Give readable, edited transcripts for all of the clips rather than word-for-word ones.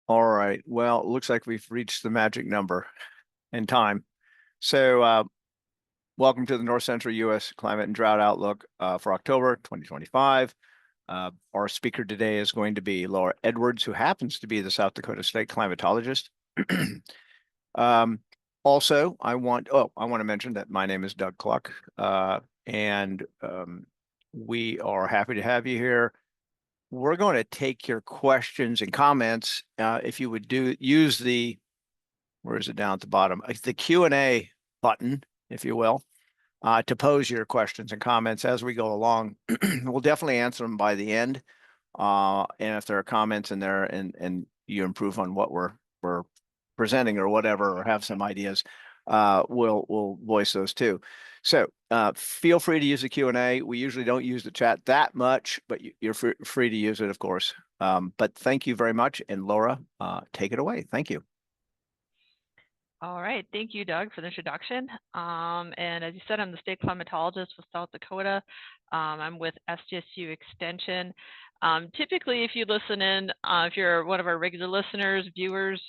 All right. Well, it looks like we've reached the magic number in time. So, welcome to the North Central U.S. Climate and Drought Outlook for October 2025. Our speaker today is going to be Laura Edwards, who happens to be the South Dakota State Climatologist. um, Also, I want to mention that my name is Doug Cluck, and we are happy to have you here. We're going to take your questions and comments. If you would use where is it down at the bottom? The Q&A button, if you will, to pose your questions and comments as we go along. We'll definitely answer them by the end. And if there are comments in there and you improve on what we're presenting or whatever, or have some ideas, we'll voice those too. So feel free to use the Q&A. We usually don't use the chat that much, but you're free to use it, of course. But thank you very much. And Laura, take it away. Thank you. All right, thank you, Doug, for the introduction. And as you said, I'm the state climatologist with South Dakota. I'm with SDSU Extension. Typically, if you listen in, if you're one of our regular listeners, viewers,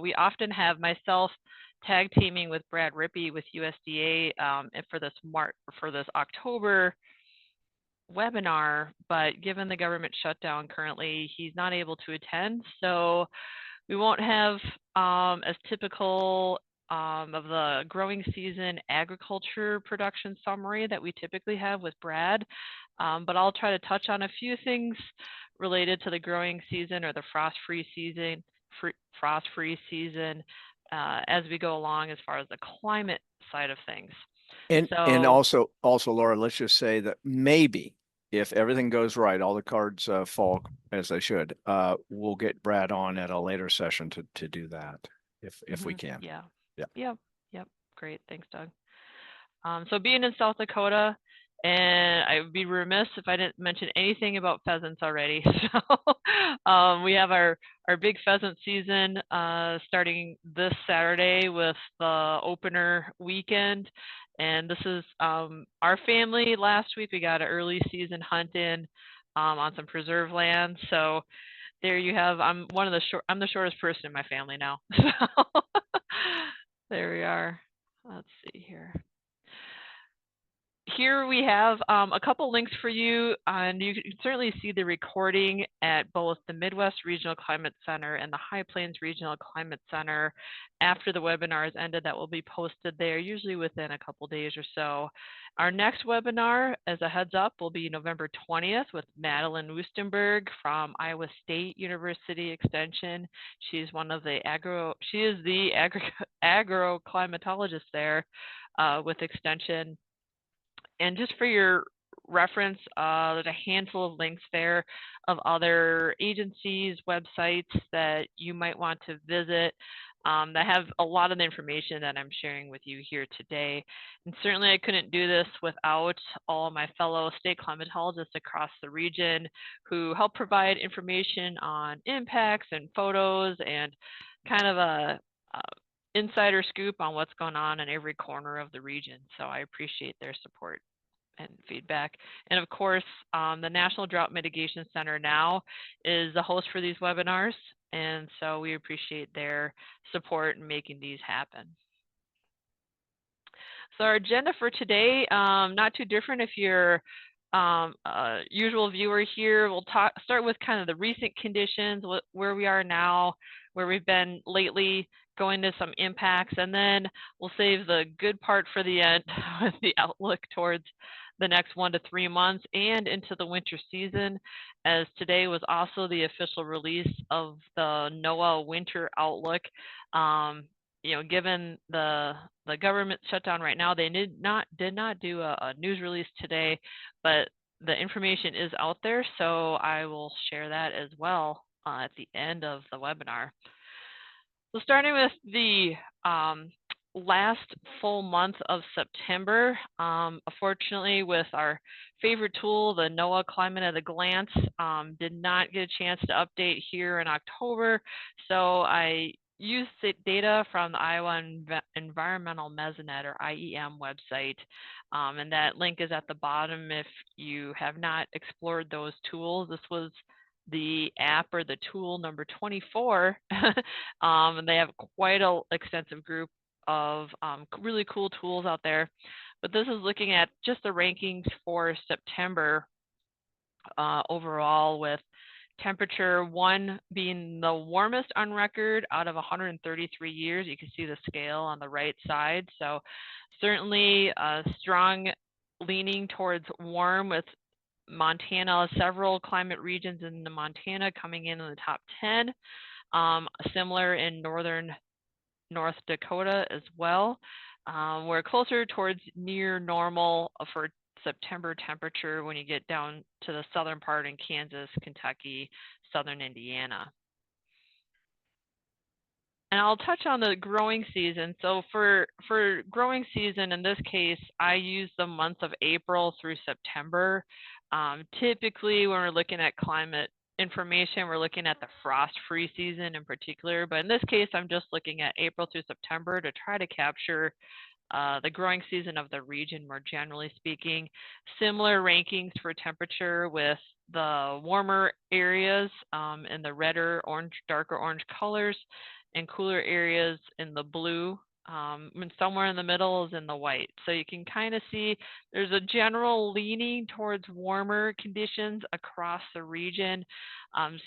we often have myself tag teaming with Brad Rippey with USDA and for this October webinar. But given the government shutdown currently, he's not able to attend. So we won't have as typical of the growing season agriculture production summary that we typically have with Brad, but I'll try to touch on a few things related to the growing season or the frost-free season, as we go along as far as the climate side of things. And also, Laura, let's just say that maybe if everything goes right, all the cards fall as they should, we'll get Brad on at a later session to do that if we can. Yeah. Yeah. Yep. Great. Thanks, Doug. So being in South Dakota, and I would be remiss if I didn't mention anything about pheasants already. So we have our big pheasant season starting this Saturday with the opener weekend. And this is our family. Last week we got an early season hunt in on some preserve land. So there you have. I'm the shortest person in my family now. So there we are. Let's see here. Here we have a couple links for you, and you can certainly see the recording at both the Midwest Regional Climate Center and the High Plains Regional Climate Center after the webinar is ended. That will be posted there, usually within a couple days or so. Our next webinar, as a heads up, will be November 20th with Madeline Wustenberg from Iowa State University Extension. She's the agro-climatologist there with Extension. And just for your reference, there's a handful of links there of other agencies, websites that you might want to visit that have a lot of the information that I'm sharing with you here today. And certainly I couldn't do this without all my fellow state climatologists across the region who help provide information on impacts and photos and kind of a insider scoop on what's going on in every corner of the region. So I appreciate their support and feedback. And of course, the National Drought Mitigation Center now is the host for these webinars. And so we appreciate their support in making these happen. So our agenda for today, not too different if you're a usual viewer here. We'll start with kind of the recent conditions, where we are now, where we've been lately, going to some impacts, and then we'll save the good part for the end with the outlook towards the next 1 to 3 months and into the winter season, as today was also the official release of the NOAA winter outlook. Given the government shutdown right now, they did not do a news release today, but the information is out there, so I will share that as well at the end of the webinar. So starting with the last full month of September, unfortunately with our favorite tool, the NOAA Climate at a Glance, did not get a chance to update here in October, so I used the data from the Iowa Environmental Mesonet, or IEM website, and that link is at the bottom if you have not explored those tools. This was the app or the tool number 24, and they have quite an extensive group of really cool tools out there. But this is looking at just the rankings for September overall, with temperature 1 being the warmest on record out of 133 years. You can see the scale on the right side. So certainly a strong leaning towards warm, with Montana, several climate regions in the Montana coming in the top 10. Similar in northern North Dakota as well. We're closer towards near normal for September temperature when you get down to the southern part in Kansas, Kentucky, southern Indiana. And I'll touch on the growing season. So for growing season, in this case, I use the month of April through September. Typically, when we're looking at climate information, we're looking at the frost-free season in particular. But in this case, I'm just looking at April through September to try to capture the growing season of the region more generally speaking. Similar rankings for temperature, with the warmer areas in the redder, orange, darker orange colors, and cooler areas in the blue, and somewhere in the middle is in the white. So you can kind of see there's a general leaning towards warmer conditions across the region.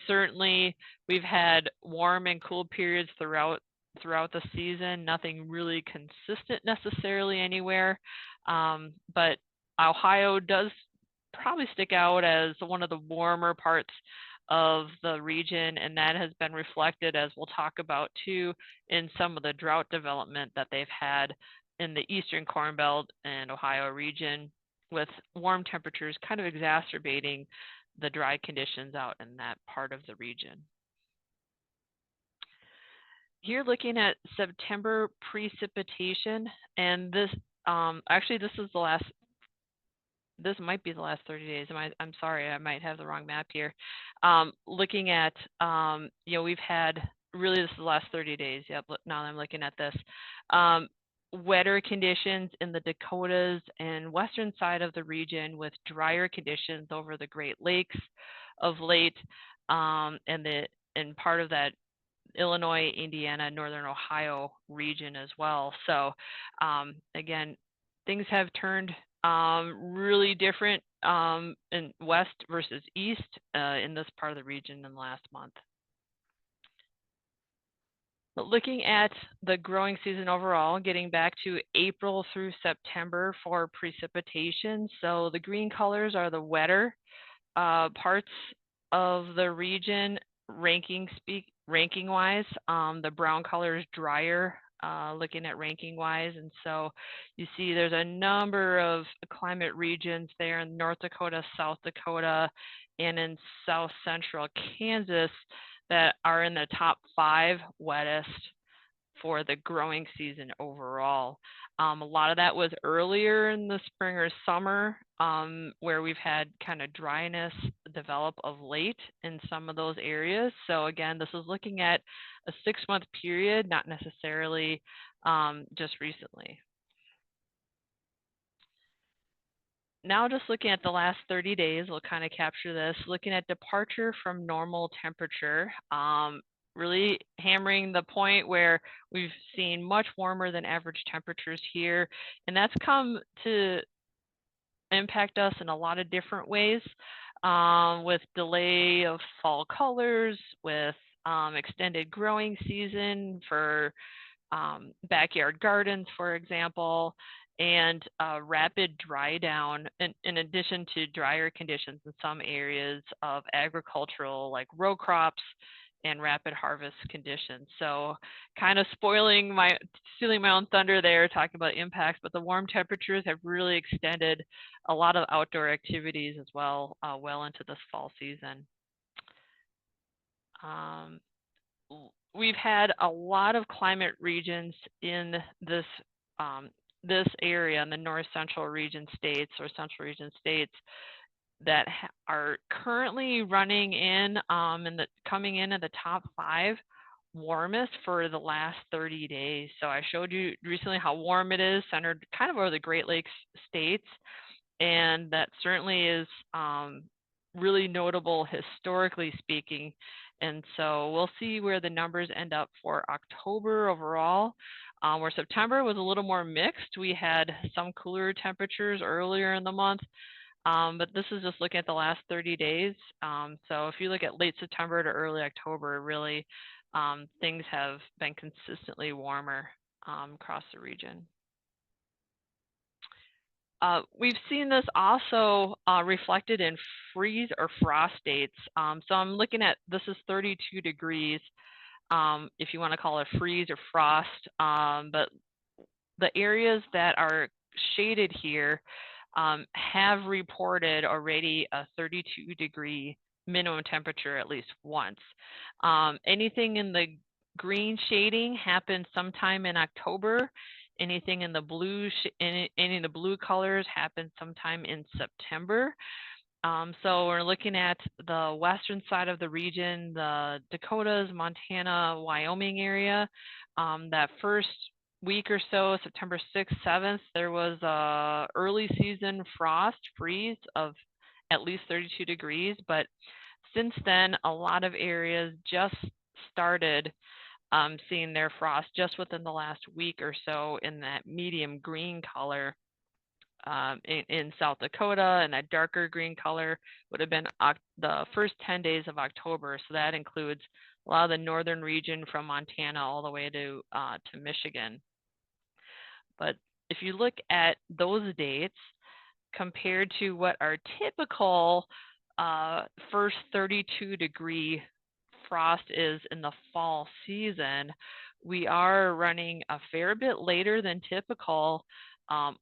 Certainly, we've had warm and cool periods throughout the season, nothing really consistent necessarily anywhere. But Ohio does probably stick out as one of the warmer parts of the region, and that has been reflected, as we'll talk about too, in some of the drought development that they've had in the eastern Corn Belt and Ohio region, with warm temperatures kind of exacerbating the dry conditions out in that part of the region. Here, looking at September precipitation, and this actually this is the last. This might be the last 30 days. I'm sorry, I might have the wrong map here. Looking at, we've had, really this is the last 30 days. Yep, now I'm looking at this. Wetter conditions in the Dakotas and western side of the region, with drier conditions over the Great Lakes of late, and part of that Illinois, Indiana, northern Ohio region as well. So again, things have turned really different in west versus east in this part of the region in the last month. But looking at the growing season overall, getting back to April through September for precipitation. So the green colors are the wetter parts of the region ranking wise. The brown color is drier, looking at ranking wise. And so you see there's a number of climate regions there in North Dakota, South Dakota, and in South Central Kansas that are in the top 5 wettest for the growing season overall. A lot of that was earlier in the spring or summer, where we've had kind of dryness develop of late in some of those areas. So again, this is looking at a 6-month period, not necessarily just recently. Now just looking at the last 30 days, we'll kind of capture this, looking at departure from normal temperature, really hammering the point where we've seen much warmer than average temperatures here. And that's come to impact us in a lot of different ways, with delay of fall colors, with extended growing season for backyard gardens, for example, and rapid dry down, in addition to drier conditions in some areas of agricultural, like row crops, and rapid harvest conditions. So kind of stealing my own thunder there, talking about impacts, but the warm temperatures have really extended a lot of outdoor activities as well, well into this fall season. We've had a lot of climate regions in this this area, in the North Central region states or Central region states, that are currently running in coming in at the top 5 warmest for the last 30 days. So I showed you recently how warm it is, centered kind of over the Great Lakes states, and that certainly is really notable historically speaking. And so we'll see where the numbers end up for October overall, where September was a little more mixed. We had some cooler temperatures earlier in the month, but this is just looking at the last 30 days. So if you look at late September to early October, really things have been consistently warmer across the region. We've seen this also reflected in freeze or frost dates. So I'm looking at, this is 32 degrees, if you want to call it freeze or frost. But the areas that are shaded here have reported already a 32-degree minimum temperature at least once. Anything in the green shading happened sometime in October. Anything in the blue, any of the blue colors happened sometime in September. So we're looking at the western side of the region, the Dakotas, Montana, Wyoming area. That first week or so, September 6th, 7th, there was a early season frost freeze of at least 32 degrees. But since then, a lot of areas just started seeing their frost just within the last week or so in that medium green color. In South Dakota, and that darker green color would have been the first 10 days of October. So that includes a lot of the northern region from Montana all the way to Michigan. But if you look at those dates compared to what our typical first 32-degree frost is in the fall season, we are running a fair bit later than typical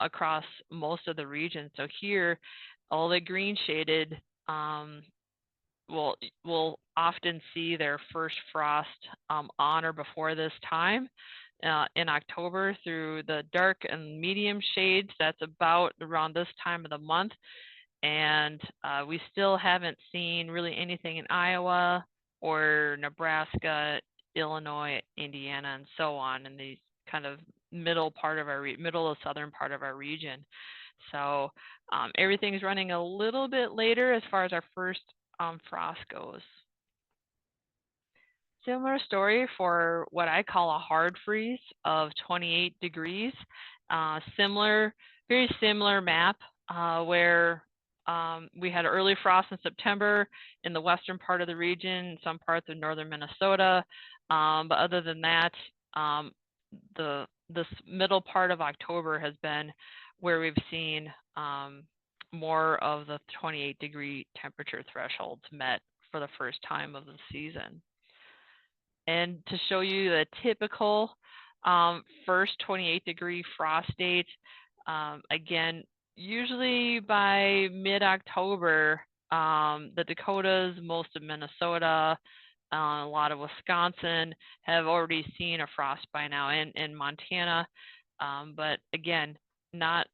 across most of the region. So here, all the green shaded will often see their first frost on or before this time in October. Through the dark and medium shades, that's about around this time of the month. And we still haven't seen really anything in Iowa or Nebraska, Illinois, Indiana, and so on, in the kind of middle to southern part of our region. So everything's running a little bit later as far as our first frost goes. Similar story for what I call a hard freeze of 28 degrees. Very similar map where we had early frost in September in the western part of the region, some parts of northern Minnesota. But other than that, this middle part of October has been where we've seen more of the 28-degree temperature thresholds met for the first time of the season. And to show you the typical first 28-degree frost date, again, usually by mid-October, the Dakotas, most of Minnesota, a lot of Wisconsin have already seen a frost by now, and Montana. But again, not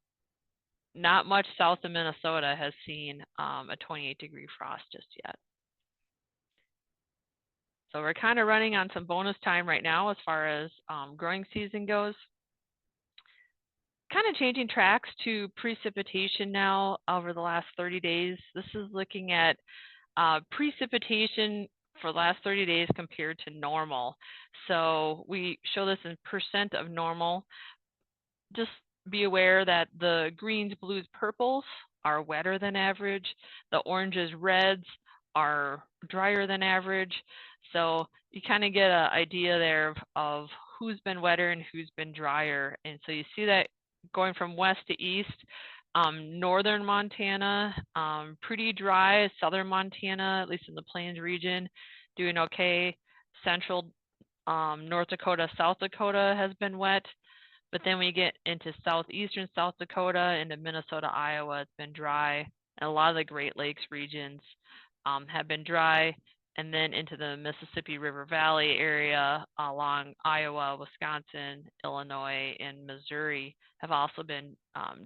much south of Minnesota has seen a 28-degree frost just yet. So we're kind of running on some bonus time right now as far as growing season goes. Kind of changing tracks to precipitation now over the last 30 days. This is looking at precipitation for the last 30 days compared to normal. So we show this in percent of normal. Just be aware that the greens, blues, purples are wetter than average. The oranges, reds are drier than average. So you kind of get an idea there of who's been wetter and who's been drier. And so you see that going from west to east. Northern Montana, pretty dry. Southern Montana, at least in the Plains region, doing okay. Central North Dakota, South Dakota has been wet. But then we get into southeastern South Dakota, into Minnesota, Iowa, it's been dry. And a lot of the Great Lakes regions have been dry. And then into the Mississippi River Valley area along Iowa, Wisconsin, Illinois, and Missouri have also been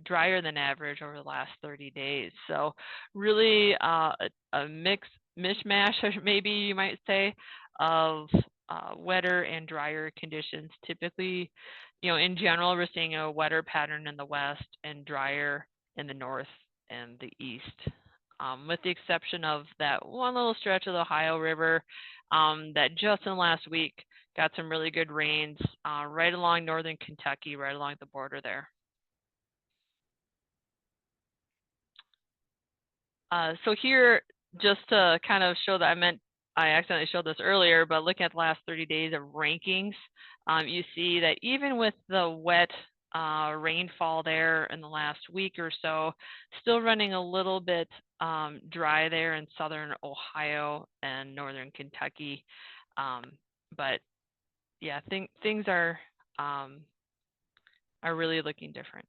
drier than average over the last 30 days. So really a mishmash, maybe you might say, of wetter and drier conditions. Typically, in general, we're seeing a wetter pattern in the west and drier in the north and the east. with the exception of that one little stretch of the Ohio River that just in last week got some really good rains right along northern Kentucky, right along the border there. So here, just to kind of show that I accidentally showed this earlier, but looking at the last 30 days of rankings, you see that even with the wet rainfall there in the last week or so, still running a little bit dry there in southern Ohio and northern Kentucky. But yeah, things are really looking different.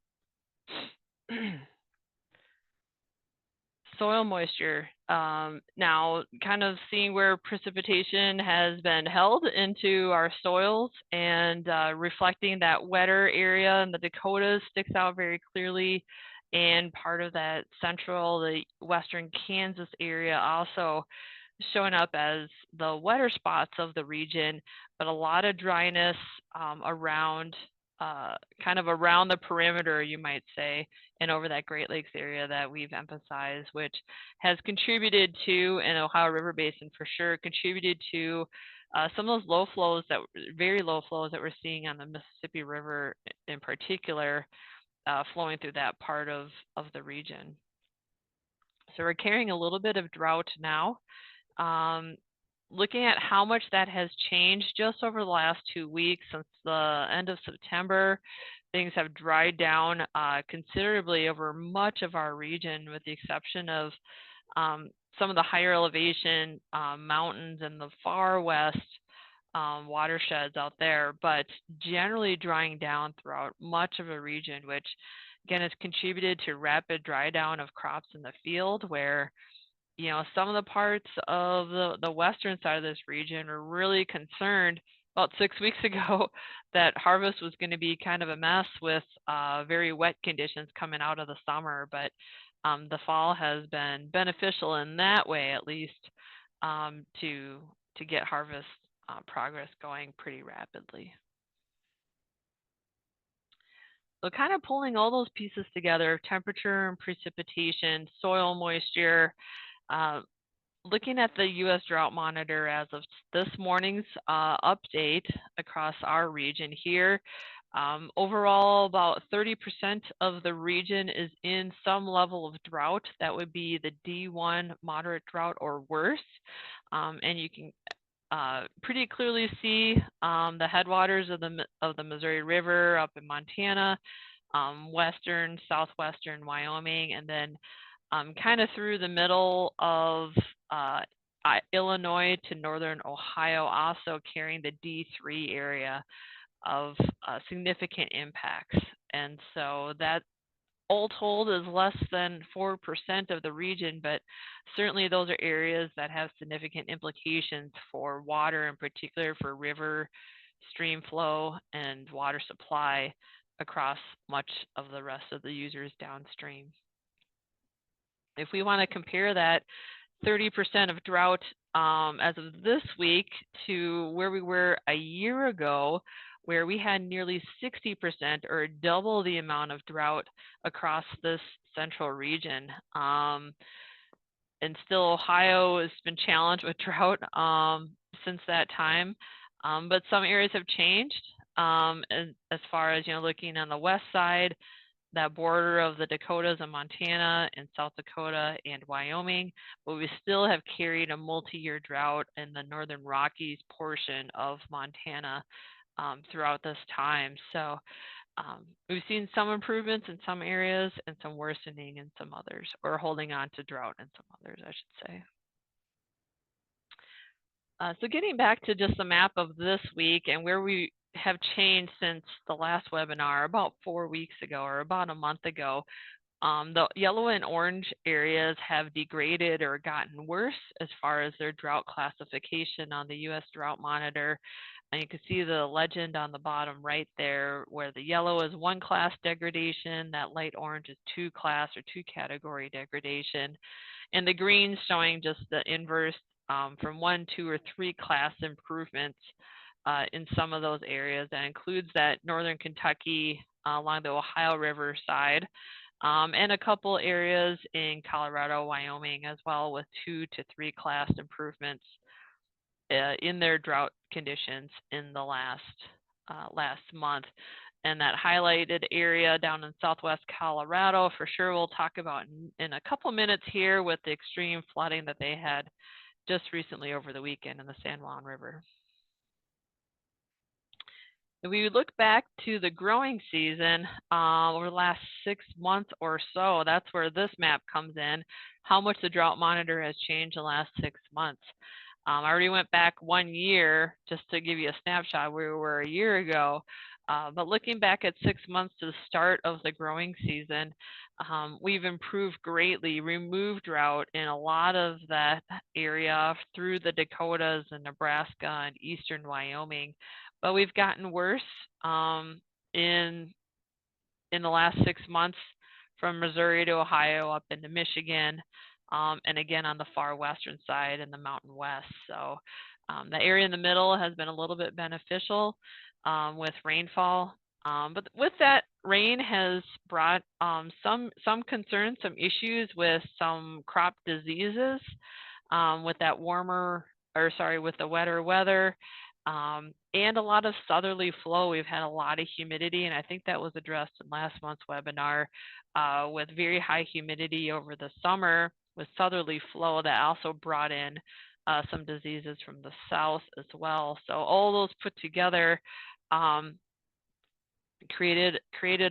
Soil moisture. Now, kind of seeing where precipitation has been held into our soils and reflecting that wetter area in the Dakotas sticks out very clearly. And part of that central, the western Kansas area also showing up as the wetter spots of the region, but a lot of dryness around kind of around the perimeter, you might say, and over that Great Lakes area that we've emphasized, which has contributed to, and Ohio River Basin for sure, contributed to some of those low flows, very low flows that we're seeing on the Mississippi River in particular, flowing through that part of the region. So we're carrying a little bit of drought now. Looking at how much that has changed just over the last 2 weeks since the end of September, things have dried down considerably over much of our region, with the exception of some of the higher elevation mountains in the far west watersheds out there, but generally drying down throughout much of the region, which again has contributed to rapid dry down of crops in the field, where some of the parts of the western side of this region are really concerned about 6 weeks ago that harvest was going to be kind of a mess with very wet conditions coming out of the summer. But the fall has been beneficial in that way, at least, to get harvest progress going pretty rapidly. So kind of pulling all those pieces together, temperature and precipitation, soil moisture, looking at the U.S. Drought Monitor as of this morning's update across our region here, overall about 30% of the region is in some level of drought. That would be the D1 moderate drought or worse. And you can pretty clearly see the headwaters of the Missouri River up in Montana, western, southwestern Wyoming, and then kind of through the middle of Illinois to northern Ohio, also carrying the D3 area of significant impacts. And so that all told is less than 4% of the region, but certainly those are areas that have significant implications for water, in particular for river stream flow and water supply across much of the rest of the users downstream. If we want to compare that 30% of drought as of this week to where we were a year ago, where we had nearly 60% or double the amount of drought across this central region. And still Ohio has been challenged with drought since that time, but some areas have changed as far as, looking on the west side, that border of the Dakotas and Montana and South Dakota and Wyoming, but we still have carried a multi-year drought in the northern Rockies portion of Montana throughout this time. So we've seen some improvements in some areas and some worsening in some others, or holding on to drought in some others, I should say. So getting back to just the map of this week and where we have changed since the last webinar about 4 weeks ago or about a month ago, the yellow and orange areas have degraded or gotten worse as far as their drought classification on the U.S. Drought Monitor. And you can see the legend on the bottom right there, where the yellow is 1 class degradation, that light orange is 2 class or 2 category degradation, and the green showing just the inverse from 1, 2, or 3 class improvements in some of those areas. That includes that northern Kentucky along the Ohio River side, and a couple areas in Colorado, Wyoming as well, with 2 to 3 class improvements in their drought conditions in the last month. And that highlighted area down in southwest Colorado, for sure we'll talk about in a couple minutes here, with the extreme flooding that they had just recently over the weekend in the San Juan River. If we look back to the growing season over the last 6 months or so, that's where this map comes in, how much the drought monitor has changed in the last 6 months. I already went back 1 year just to give you a snapshot where we were a year ago. But looking back at 6 months to the start of the growing season, we've improved greatly, removed drought in a lot of that area through the Dakotas and Nebraska and eastern Wyoming. But we've gotten worse in the last 6 months, from Missouri to Ohio up into Michigan, and again on the far western side in the Mountain West. So the area in the middle has been a little bit beneficial with rainfall. But with that, rain has brought some concerns, some issues with some crop diseases with that with the wetter weather. And a lot of southerly flow. We've had a lot of humidity, and I think that was addressed in last month's webinar, with very high humidity over the summer with southerly flow that also brought in some diseases from the south as well. So all those put together created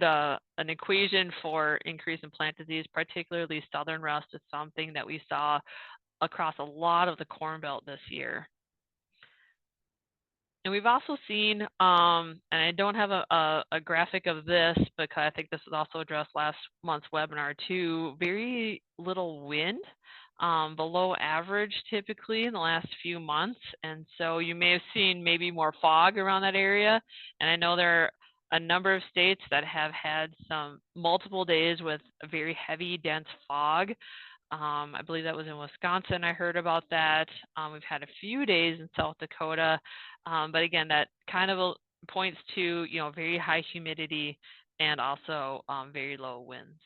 an equation for increase in plant disease, particularly southern rust is something that we saw across a lot of the Corn Belt this year. And we've also seen, and I don't have a graphic of this because I think this was also addressed last month's webinar too, very little wind, below average typically in the last few months. And so you may have seen maybe more fog around that area. And I know there are a number of states that have had some multiple days with a very heavy, dense fog. I believe that was in Wisconsin. I heard about that. We've had a few days in South Dakota, but again, that kind of points to very high humidity and also very low winds.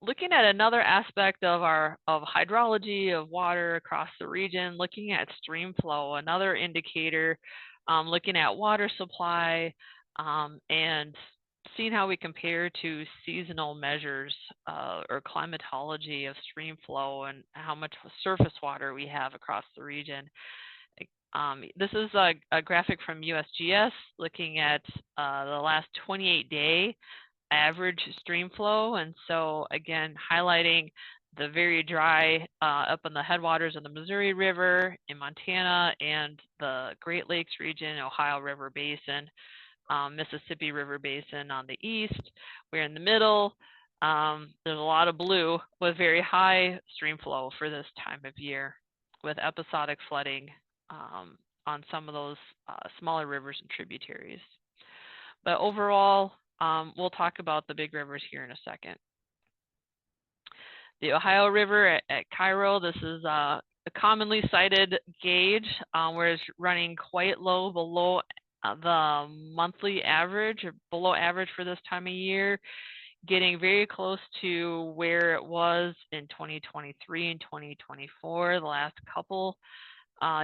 Looking at another aspect of hydrology of water across the region, looking at stream flow, another indicator, looking at water supply and seeing how we compare to seasonal measures or climatology of stream flow and how much surface water we have across the region. This is a graphic from USGS looking at the last 28-day average stream flow. And so again, highlighting the very dry up in the headwaters of the Missouri River in Montana and the Great Lakes region, Ohio River Basin, Mississippi River Basin on the east. We're in the middle. There's a lot of blue with very high stream flow for this time of year, with episodic flooding on some of those smaller rivers and tributaries. But overall, we'll talk about the big rivers here in a second. The Ohio River at Cairo, this is a commonly cited gauge where it's running quite low, below the monthly average, or below average for this time of year, getting very close to where it was in 2023 and 2024, the last couple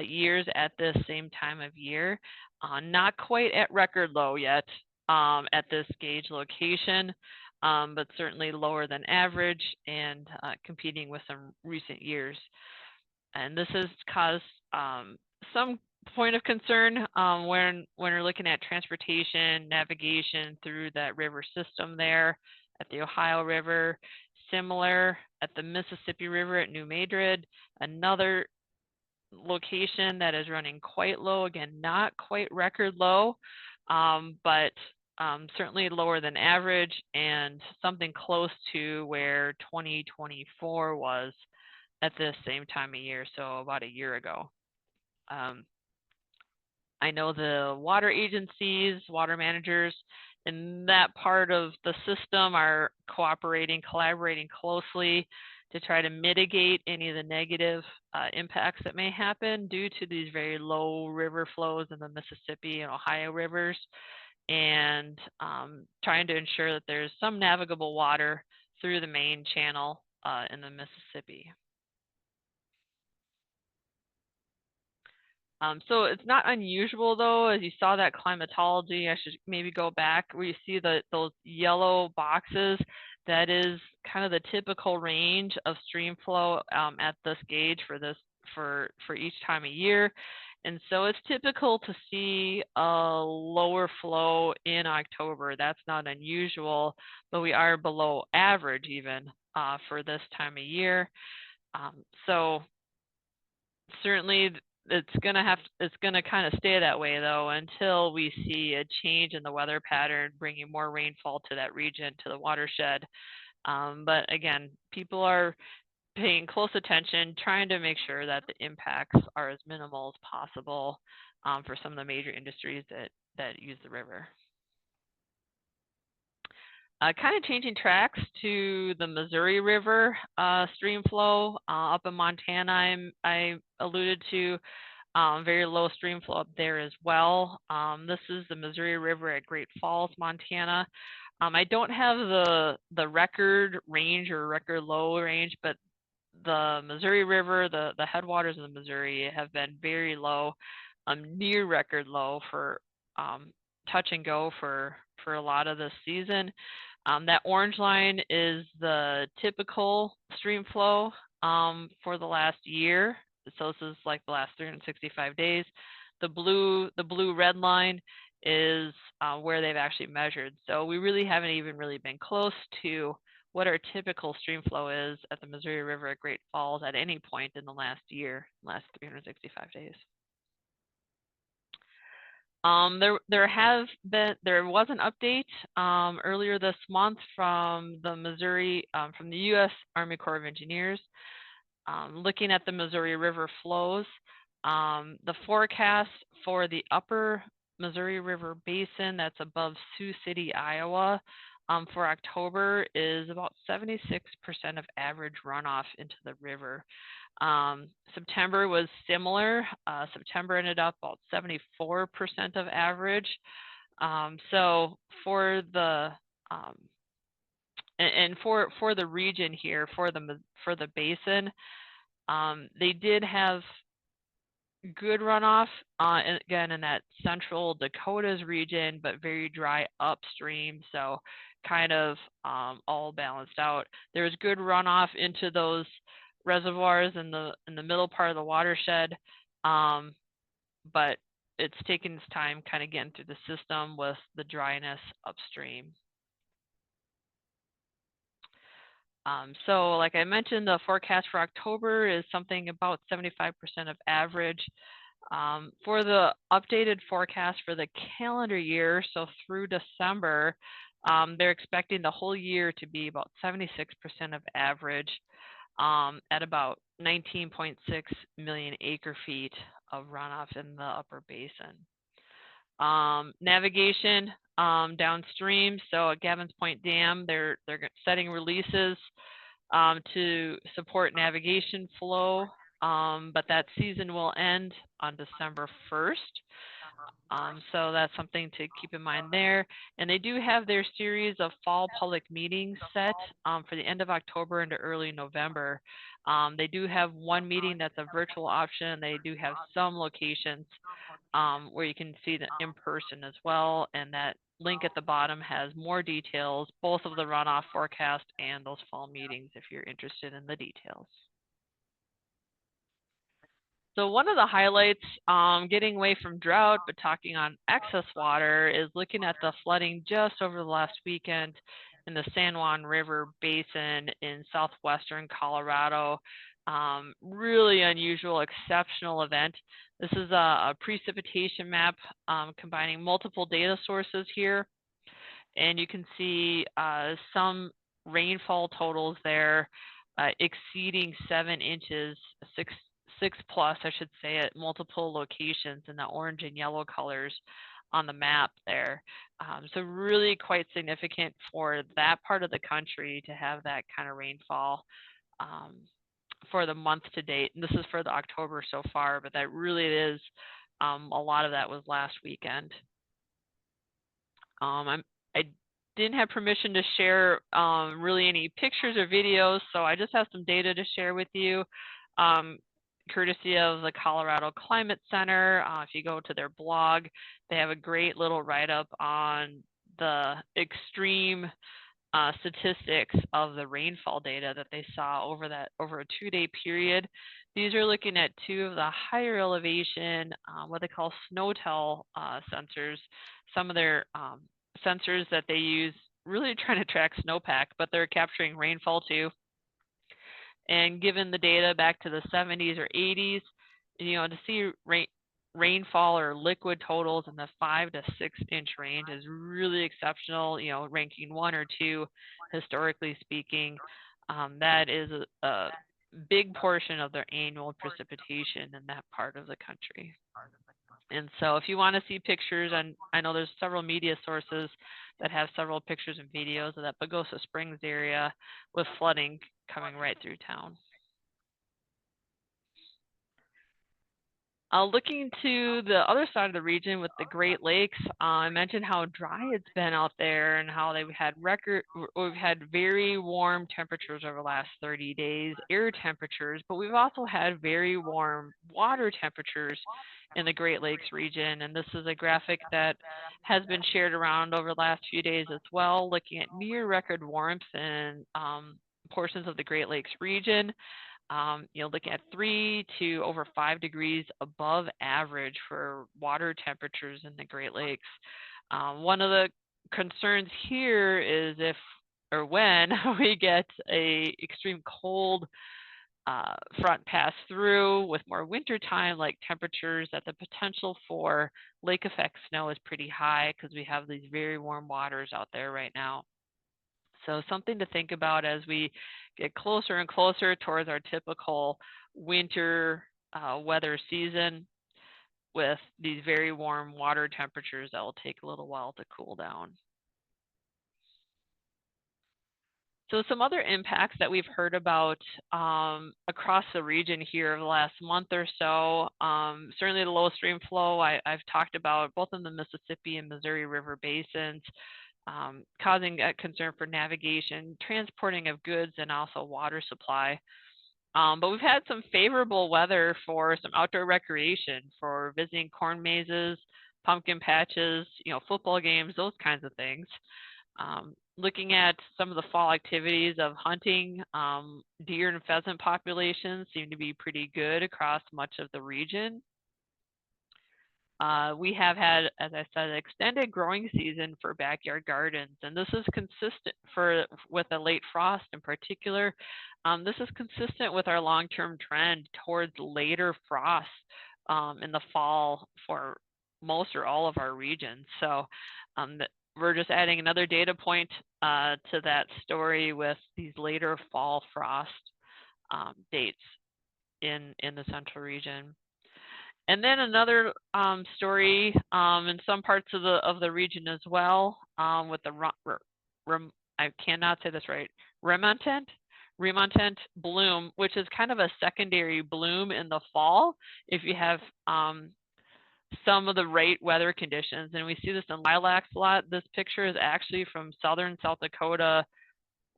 years at this same time of year. Not quite at record low yet at this gauge location, but certainly lower than average and competing with some recent years. And this has caused some point of concern when we're looking at transportation, navigation through that river system there at the Ohio River. Similar at the Mississippi River at New Madrid, another location that is running quite low, again, not quite record low, but certainly lower than average and something close to where 2024 was at this same time of year, so about a year ago. I know the water agencies, water managers in that part of the system are collaborating closely to try to mitigate any of the negative impacts that may happen due to these very low river flows in the Mississippi and Ohio rivers. and trying to ensure that there's some navigable water through the main channel in the Mississippi. So it's not unusual, though, as you saw that climatology. I should maybe go back where you see those yellow boxes. That is kind of the typical range of stream flow at this gauge for each time of year. And so it's typical to see a lower flow in October. That's not unusual, but we are below average even for this time of year. So certainly it's gonna kind of stay that way, though, until we see a change in the weather pattern, bringing more rainfall to that region, to the watershed. But again, people are paying close attention, trying to make sure that the impacts are as minimal as possible for some of the major industries that use the river. Kind of changing tracks to the Missouri River stream flow up in Montana. I alluded to very low stream flow up there as well. This is the Missouri River at Great Falls, Montana. I don't have the record range or record low range, but the Missouri River, the headwaters of the Missouri have been very low, near record low for touch and go for a lot of this season. That orange line is the typical stream flow for the last year. So this is like the last 365 days. The blue red line is where they've actually measured. So we really haven't even really been close to what our typical stream flow is at the Missouri River at Great Falls at any point in the last year, last 365 days. There was an update earlier this month from the U.S. Army Corps of Engineers, looking at the Missouri River flows. The forecast for the upper Missouri River Basin, that's above Sioux City, Iowa, for October is about 76% of average runoff into the river. September was similar. September ended up about 74% of average. So for the for the region here, for the basin, they did have good runoff, and again in that central Dakotas region, but very dry upstream, so kind of all balanced out. There's good runoff into those reservoirs in the middle part of the watershed, but it's taken its time kind of getting through the system with the dryness upstream. So like I mentioned, the forecast for October is something about 75% of average. For the updated forecast for the calendar year, so through December, they're expecting the whole year to be about 76% of average at about 19.6 million acre feet of runoff in the upper basin. Navigation downstream, so at Gavin's Point Dam, they're setting releases to support navigation flow, but that season will end on December 1st. So that's something to keep in mind there. And they do have their series of fall public meetings set for the end of October into early November. They do have one meeting that's a virtual option. They do have some locations where you can see them in person as well. And that link at the bottom has more details, both of the runoff forecast and those fall meetings if you're interested in the details. So one of the highlights, getting away from drought, but talking on excess water, is looking at the flooding just over the last weekend in the San Juan River Basin in southwestern Colorado. Really unusual, exceptional event. This is a precipitation map combining multiple data sources here. And you can see some rainfall totals there exceeding 7 inches, six plus, I should say, at multiple locations in the orange and yellow colors on the map there. So really quite significant for that part of the country to have that kind of rainfall for the month to date. And this is for the October so far, but that really is, a lot of that was last weekend. I didn't have permission to share really any pictures or videos, so I just have some data to share with you, courtesy of the Colorado Climate Center. If you go to their blog, they have a great little write-up on the extreme statistics of the rainfall data that they saw over a 2-day period. These are looking at 2 of the higher elevation, what they call SNOWTEL sensors. Some of their sensors that they use really trying to track snowpack, but they're capturing rainfall too. And given the data back to the 70s or 80s, to see rainfall or liquid totals in the 5 to 6 inch range is really exceptional, ranking 1 or 2 historically speaking. That is a big portion of their annual precipitation in that part of the country. And so if you want to see pictures, and I know there's several media sources that have several pictures and videos of that Pagosa Springs area with flooding coming right through town. Looking to the other side of the region with the Great Lakes, I mentioned how dry it's been out there and how we've had very warm temperatures over the last 30 days, air temperatures, but we've also had very warm water temperatures in the Great Lakes region. And this is a graphic that has been shared around over the last few days as well, looking at near record warmth in portions of the Great Lakes region. Looking at 3 to over 5 degrees above average for water temperatures in the Great Lakes. One of the concerns here is if or when we get a extreme cold front pass through with more wintertime like temperatures, that the potential for lake effect snow is pretty high because we have these very warm waters out there right now. So something to think about as we get closer and closer towards our typical winter weather season with these very warm water temperatures that will take a little while to cool down. So some other impacts that we've heard about across the region here over the last month or so, certainly the low stream flow I've talked about both in the Mississippi and Missouri River basins, causing a concern for navigation, transporting of goods, and also water supply. But we've had some favorable weather for some outdoor recreation, for visiting corn mazes, pumpkin patches, football games, those kinds of things. Looking at some of the fall activities of hunting, deer and pheasant populations seem to be pretty good across much of the region. We have had, as I said, an extended growing season for backyard gardens, and this is consistent with a late frost in particular. This is consistent with our long-term trend towards later frost in the fall for most or all of our regions. So we're just adding another data point to that story with these later fall frost dates in the central region. And then another story in some parts of the region as well with the I cannot say this right, remontant bloom, which is kind of a secondary bloom in the fall if you have some of the right weather conditions. And we see this in lilacs a lot. This picture is actually from southern South Dakota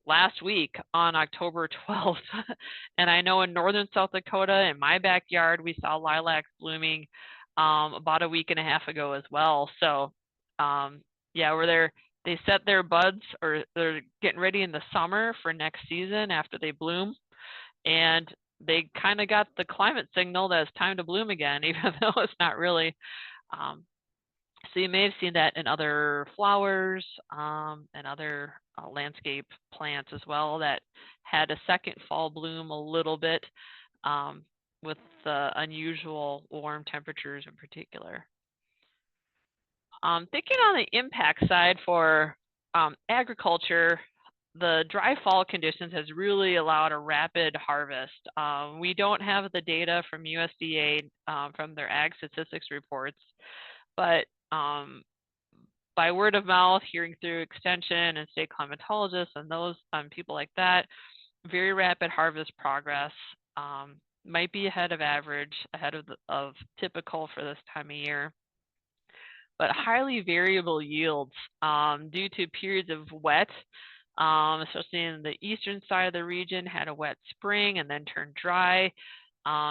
last week on October 12th. And I know in northern South Dakota, in my backyard, we saw lilacs blooming about a week and a half ago as well. So yeah, they set their buds, or they're getting ready in the summer for next season after they bloom. And they kind of got the climate signal that it's time to bloom again, even though it's not really. So you may have seen that in other flowers and other landscape plants as well that had a second fall bloom a little bit with the unusual warm temperatures in particular. Thinking on the impact side for agriculture, the dry fall conditions has really allowed a rapid harvest. We don't have the data from USDA from their ag statistics reports, but by word of mouth, hearing through extension and state climatologists and those people like that, very rapid harvest progress, might be ahead of average, ahead of typical for this time of year. but highly variable yields due to periods of wet, especially in the eastern side of the region, had a wet spring and then turned dry.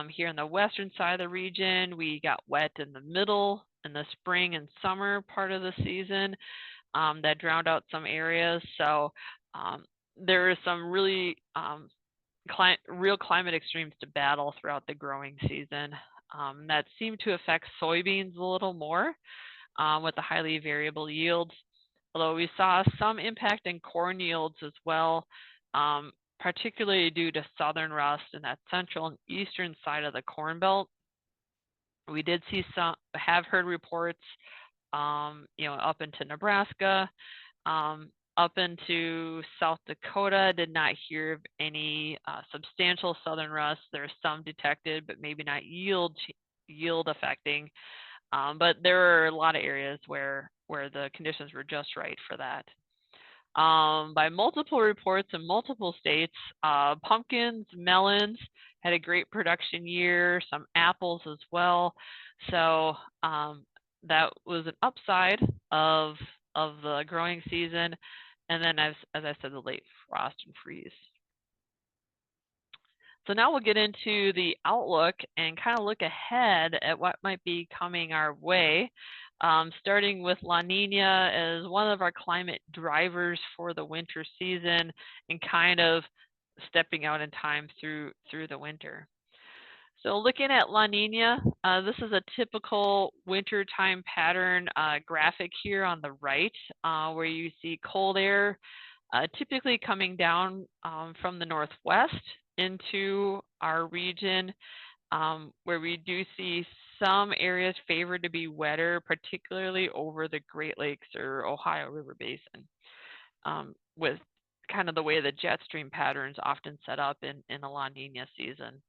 Here in the western side of the region, we got wet in the middle, in the spring and summer part of the season, that drowned out some areas. So there are some really real climate extremes to battle throughout the growing season that seem to affect soybeans a little more with the highly variable yields. Although we saw some impact in corn yields as well, particularly due to southern rust in that central and eastern side of the Corn Belt. We did see have heard reports, up into Nebraska, up into South Dakota. Did not hear of any substantial southern rust. There's some detected, but maybe not yield affecting. But there are a lot of areas where the conditions were just right for that. By multiple reports in multiple states, pumpkins, melons had a great production year, some apples as well. So that was an upside of the growing season. And then, as I said, the late frost and freeze. So now we'll get into the outlook and kind of look ahead at what might be coming our way. Starting with La Nina as one of our climate drivers for the winter season and kind of stepping out in time through the winter. So looking at La Nina, this is a typical wintertime pattern graphic here on the right, where you see cold air typically coming down from the northwest into our region, where we do see some areas favored to be wetter, particularly over the Great Lakes or Ohio River Basin, with kind of the way the jet stream patterns often set up in a La Nina season.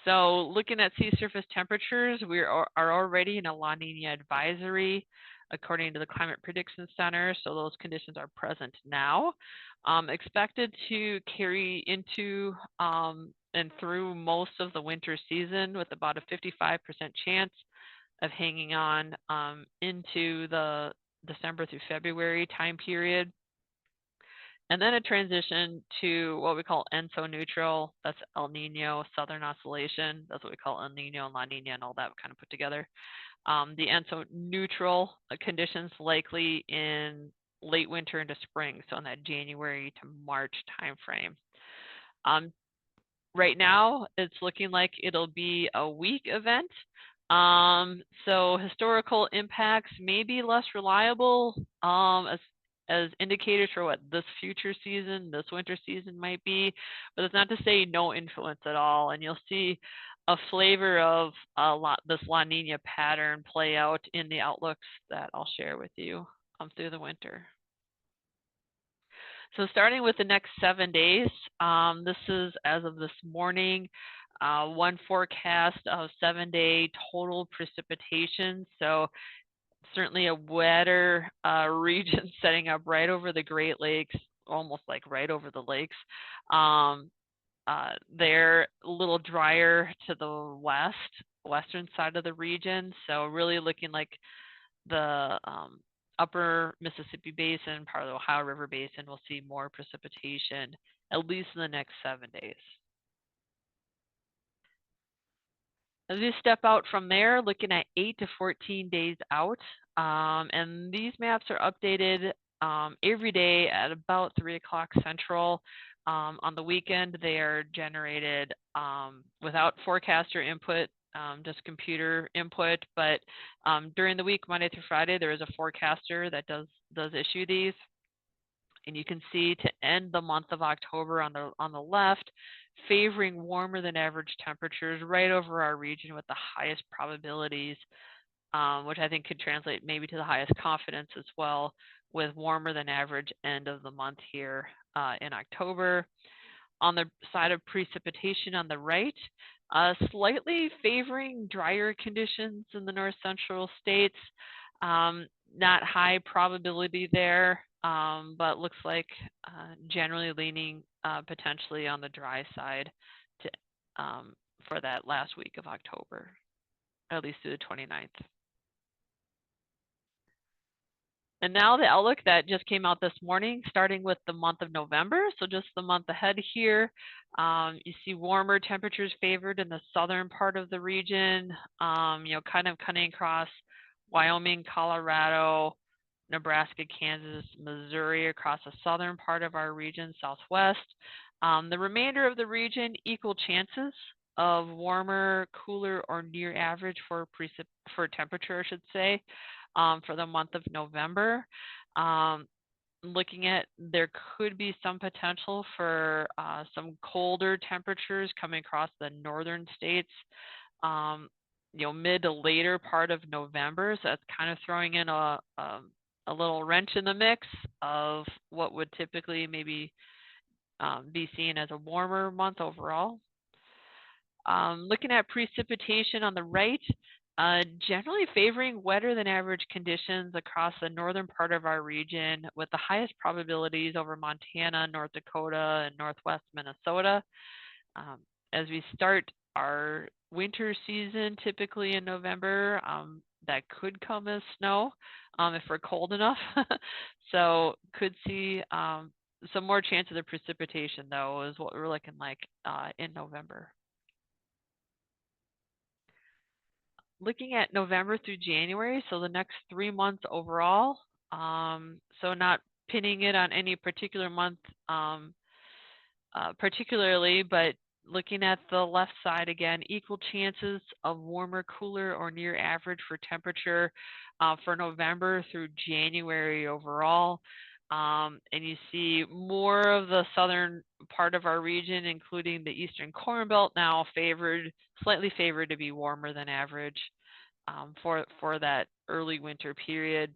So looking at sea surface temperatures, we are already in a La Nina advisory according to the Climate Prediction Center. So those conditions are present now, expected to carry into and through most of the winter season with about a 55% chance of hanging on into the December through February time period. And then a transition to what we call ENSO neutral. That's El Nino, Southern Oscillation. That's what we call El Nino and La Nina and all that kind of put together. The ENSO neutral conditions likely in late winter into spring, so in that January to March timeframe. Right now, it's looking like it'll be a weak event. So historical impacts may be less reliable as indicators for what this future season, this winter season might be, but it's not to say no influence at all. And you'll see a flavor of this La Nina pattern play out in the outlooks that I'll share with you through the winter. So starting with the next 7 days, this is as of this morning, one forecast of 7-day total precipitation. So certainly a wetter region setting up right over the Great Lakes, almost like right over the lakes. They're a little drier to the western side of the region. So really looking like the upper Mississippi Basin, part of the Ohio River Basin, will see more precipitation, at least in the next 7 days. As we step out from there, looking at 8 to 14 days out, and these maps are updated every day at about 3 o'clock Central. On the weekend, they are generated without forecaster input, just computer input. But during the week, Monday through Friday, there is a forecaster that does issue these. And you can see to end the month of October on the left, favoring warmer than average temperatures right over our region with the highest probabilities, which I think could translate maybe to the highest confidence as well, with warmer than average end of the month here in October. On the side of precipitation on the right, slightly favoring drier conditions in the north central states. Not high probability there, but looks like generally leaning potentially on the dry side for that last week of October, at least through the 29th. And now the outlook that just came out this morning, starting with the month of November, so just the month ahead here, you see warmer temperatures favored in the southern part of the region, kind of cutting across Wyoming, Colorado, Nebraska, Kansas, Missouri, across the southern part of our region, southwest. The remainder of the region, equal chances of warmer, cooler, or near average for temperature, I should say, for the month of November. Looking at, there could be some potential for some colder temperatures coming across the northern states, mid to later part of November. So that's kind of throwing in a little wrench in the mix of what would typically maybe be seen as a warmer month overall. Looking at precipitation on the right, generally favoring wetter than average conditions across the northern part of our region, with the highest probabilities over Montana, North Dakota, and northwest Minnesota. As we start our winter season, typically in November, that could come as snow if we're cold enough. So could see some more chances of precipitation, though, is what we're looking like in November. Looking at November through January, so the next 3 months overall, so not pinning it on any particular month particularly, but looking at the left side again, equal chances of warmer, cooler, or near average for temperature for November through January overall. And you see more of the southern part of our region, including the eastern Corn Belt, now slightly favored to be warmer than average for that early winter period.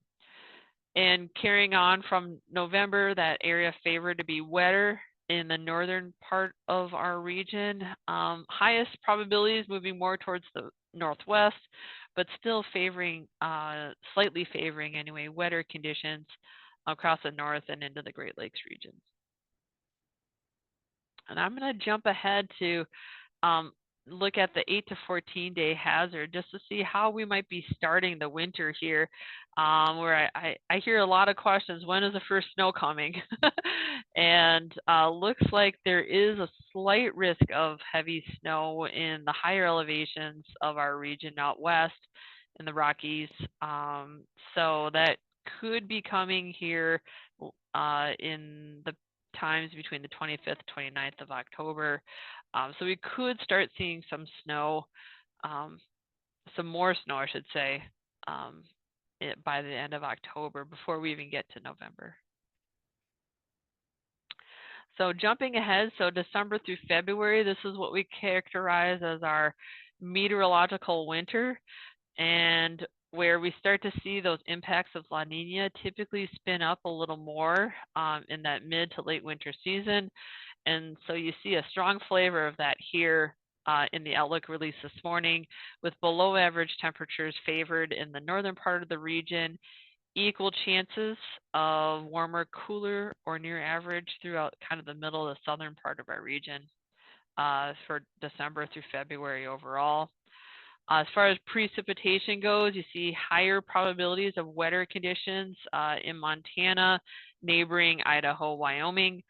And carrying on from November, that area favored to be wetter in the northern part of our region. Highest probabilities moving more towards the northwest, but still slightly favoring anyway, wetter conditions across the north and into the Great Lakes region. And I'm going to jump ahead to look at the 8 to 14 day hazard just to see how we might be starting the winter here, where I hear a lot of questions. When is the first snow coming? And looks like there is a slight risk of heavy snow in the higher elevations of our region out west in the Rockies. So that could be coming here in the times between the 25th and 29th of October. So we could start seeing some snow, some more snow, I should say, by the end of October before we even get to November. So jumping ahead, so December through February, this is what we characterize as our meteorological winter, and where we start to see those impacts of La Niña typically spin up a little more in that mid to late winter season. And so you see a strong flavor of that here in the Outlook release this morning, with below average temperatures favored in the northern part of the region, equal chances of warmer, cooler, or near average throughout kind of the middle of the southern part of our region for December through February overall. As far as precipitation goes, you see higher probabilities of wetter conditions in Montana, neighboring Idaho, Wyoming,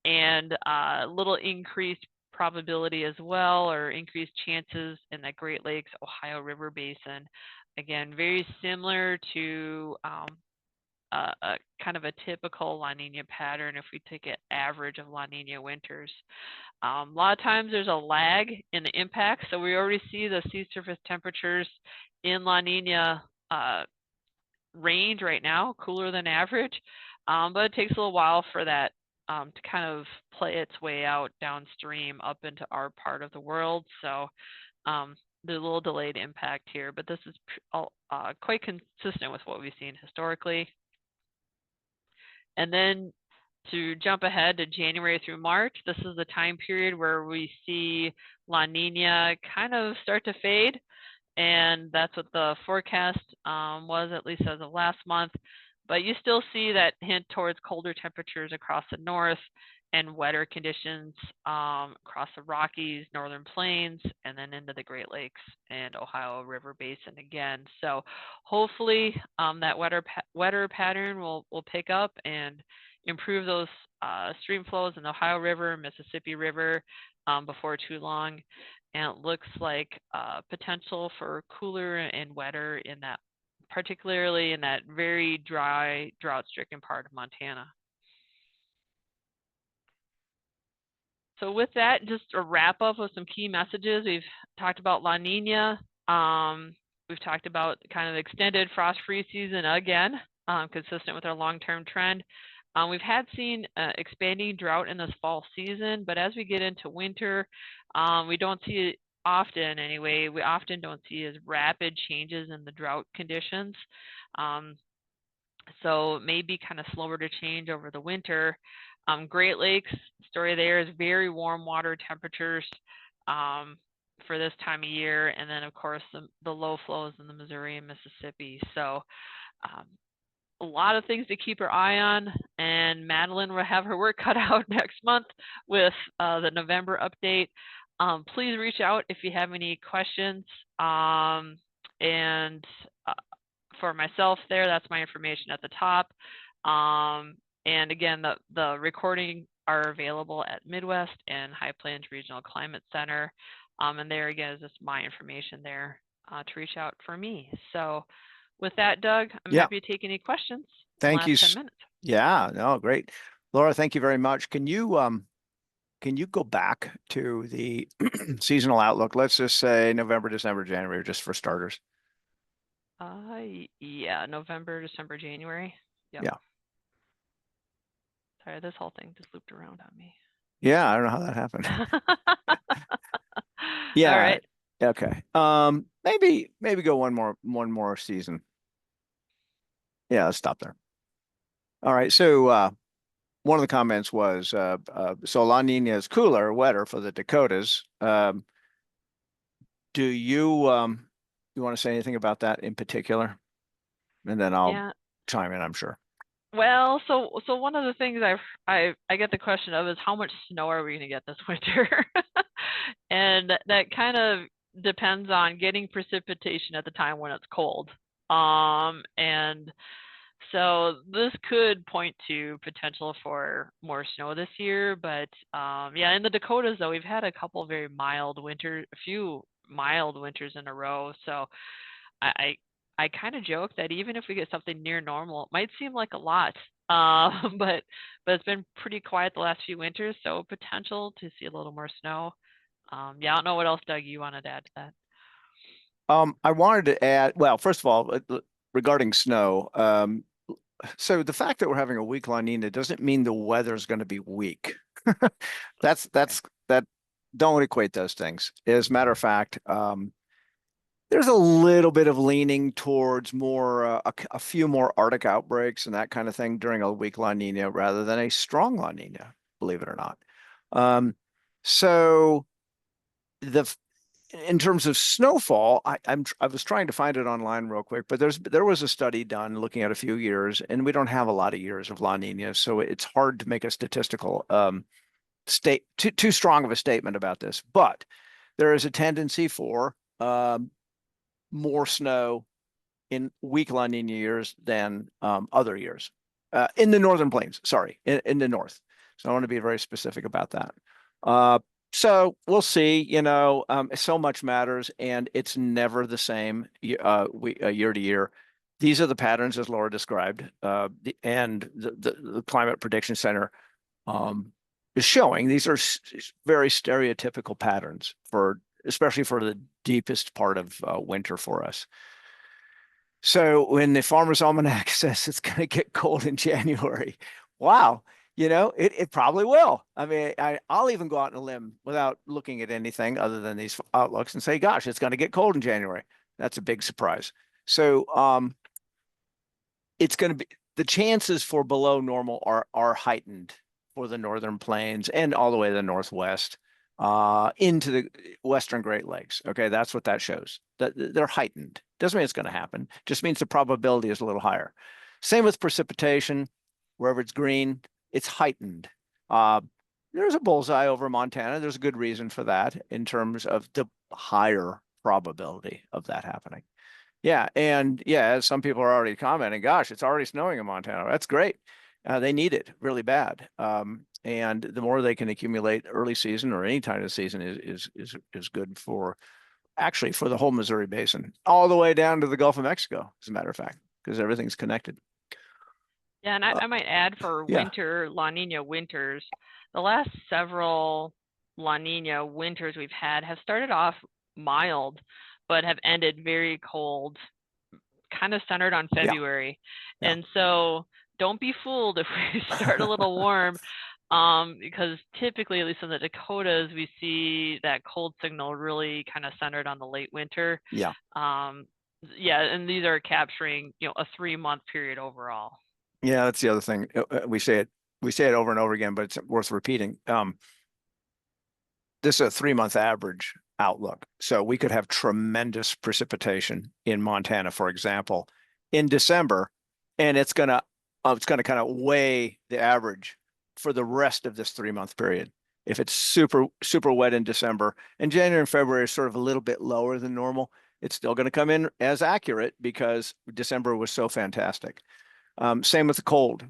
and a little increased probability as well, or increased chances in the Great Lakes, Ohio River Basin. Again, very similar to a kind of a typical La Niña pattern if we take an average of La Niña winters. A lot of times there's a lag in the impact, so we already see the sea surface temperatures in La Niña range right now, cooler than average, but it takes a little while for that to kind of play its way out downstream up into our part of the world. So there's a little delayed impact here, but this is quite consistent with what we've seen historically. And then to jump ahead to January through March, this is the time period where we see La Niña kind of start to fade. And that's what the forecast was, at least as of last month. But you still see that hint towards colder temperatures across the north and wetter conditions across the Rockies, Northern Plains, and then into the Great Lakes and Ohio River Basin again. So hopefully that wetter pattern will pick up and improve those stream flows in the Ohio River, Mississippi River before too long. And it looks like potential for cooler and wetter in that, particularly in that very dry, drought-stricken part of Montana. So with that, just a wrap up of some key messages. We've talked about La Nina. We've talked about kind of extended frost-free season again, consistent with our long-term trend. We've seen expanding drought in this fall season, but as we get into winter, we don't see it often anyway. We often don't see as rapid changes in the drought conditions. So it may be kind of slower to change over the winter. Great Lakes, story there is very warm water temperatures for this time of year. And then, of course, the low flows in the Missouri and Mississippi. So a lot of things to keep our eye on. And Madeline will have her work cut out next month with the November update. Please reach out if you have any questions. For myself there, that's my information at the top. And again, the recording are available at Midwest and High Plains Regional Climate Center. And there again is just my information there to reach out for me. So with that, Doug, I'm happy to take any questions. Thank you. 10 minutes. Yeah, no, great. Laura, thank you very much. Can you go back to the seasonal outlook? Let's just say November, December, January, just for starters. Yeah, November, December, January. Yep. Yeah. Sorry, this whole thing just looped around on me. Yeah, I don't know how that happened. Yeah. All right. Okay. Maybe go one more season. Yeah, let's stop there. All right. So one of the comments was so La Nina is cooler, wetter for the Dakotas. Do you want to say anything about that in particular? And then I'll chime in, I'm sure. Well, so one of the things I get the question of is how much snow are we going to get this winter? And that kind of depends on getting precipitation at the time when it's cold. And so this could point to potential for more snow this year, but yeah, in the Dakotas though, we've had a couple very mild winters, a few mild winters in a row. So I kind of joke that even if we get something near normal, it might seem like a lot, but it's been pretty quiet the last few winters, so potential to see a little more snow. Yeah, I don't know what else, Doug, you wanted to add to that. I wanted to add, well, first of all, regarding snow, so the fact that we're having a weak La Nina doesn't mean the weather is going to be weak. That don't equate those things. As a matter of fact, there's a little bit of leaning towards more a few more Arctic outbreaks and that kind of thing during a weak La Nina rather than a strong La Nina, believe it or not. So in terms of snowfall, I was trying to find it online real quick, but there was a study done looking at a few years, and we don't have a lot of years of La Nina, so it's hard to make a statistical too strong of a statement about this. But there is a tendency for more snow in weak La Nina years than other years in the northern plains. Sorry, in the north. So I want to be very specific about that. So we'll see. So much matters, and it's never the same year to year. These are the patterns as Laura described, and the Climate Prediction Center is showing. These are very stereotypical patterns especially for the deepest part of winter for us. So when the Farmer's Almanac says it's going to get cold in January, wow, it probably will. I mean, I'll even go out on a limb without looking at anything other than these outlooks and say, gosh, it's going to get cold in January. That's a big surprise. So it's going to be, the chances for below normal are heightened for the northern plains and all the way to the northwest into the western Great Lakes. Okay, that's what that shows. That they're heightened. Doesn't mean it's going to happen. Just means the probability is a little higher. Same with precipitation. Wherever it's green, it's heightened. there's a bullseye over Montana. There's a good reason for that in terms of the higher probability of that happening. Yeah, and yeah, as some people are already commenting, gosh, it's already snowing in Montana. That's great. They need it really bad. And the more they can accumulate early season or any time of the season is good for actually for the whole Missouri Basin, all the way down to the Gulf of Mexico, as a matter of fact, because everything's connected. Yeah, and Uh, I might add for yeah, winter La Nina winters, the last several La Nina winters we've had have started off mild, but have ended very cold, kind of centered on yeah, February. yeah, And so don't be fooled if we start a little warm, because typically, at least in the Dakotas, we see that cold signal really kind of centered on the late winter. yeah. Um, yeah, and these are capturing, a 3-month period overall. Yeah, that's the other thing. We say it over and over again, but it's worth repeating. This is a 3-month average outlook. So we could have tremendous precipitation in Montana, for example, in December, and it's gonna kind of weigh the average for the rest of this 3-month period. If it's super, super wet in December and January and February is sort of a little bit lower than normal, it's still going to come in as accurate because December was so fantastic. Same with the cold.